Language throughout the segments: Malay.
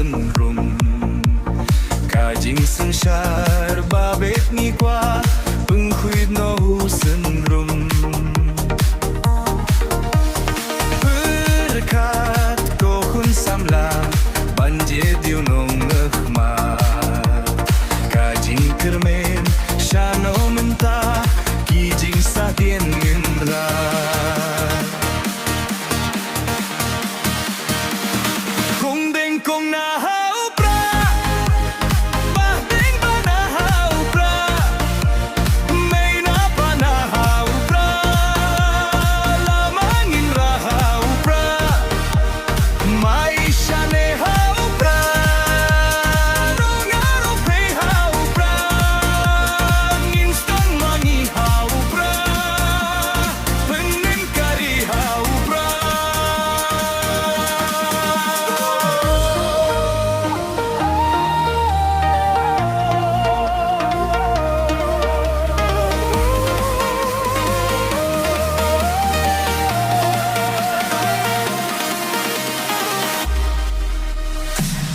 senrum Kajing sensyar babet ni kwa Penghuid no senrum Berkat kohun samla Banjir diu nong ngehmat Kajing kermen Shano mentah Kijing satien ngendra Kong deng kong na hau prah Bah deng ba na hau prah May na pa na hau prah Lamangin ra hau prah May siya ne hau prah Rongaro pe hau prah Nginstan mangi hau prah Penin kari hau prah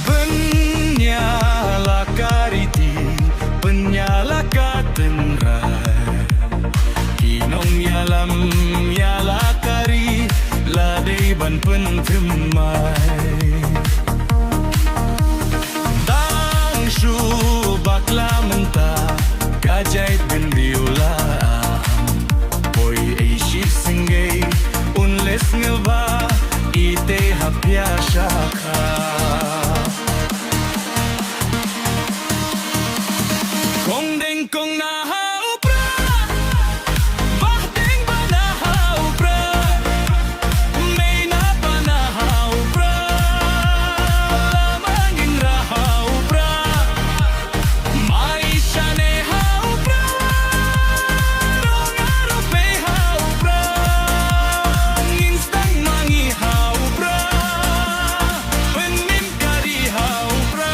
Penyala kariti, penyala katenrai Kinong yalam yala kari, ladai ban pentemai Tang shu bakla mentah, kajait bendiulaan Boy eishi singgay, unles ngeba, ite hapya syaka Kong deng kong na hau prah Bah deng ba na hau prah May na pa na hau prah Lamangin ra hau prah May siya ne hau prah Rongaro pe hau prah Nginstan mangi hau prah Penin kari hau prah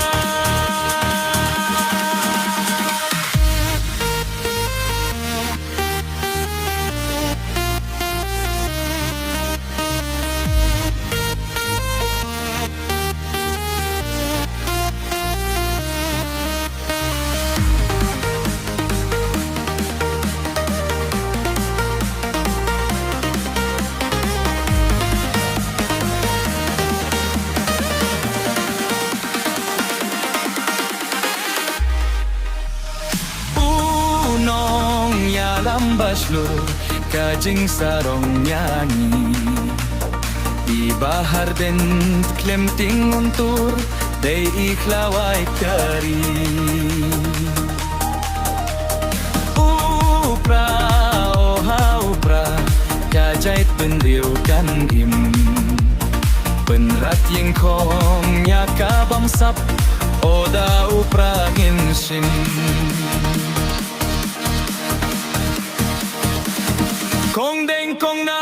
Unong yalam baslo Kajing sarong nyanyi Di bahar den klemting untur Day ikhlawai kari Prah, oh hau prah Kajait pendiu kan im Penrat yang kong nyaka bamsap Oda uprah insin Kong deng kong na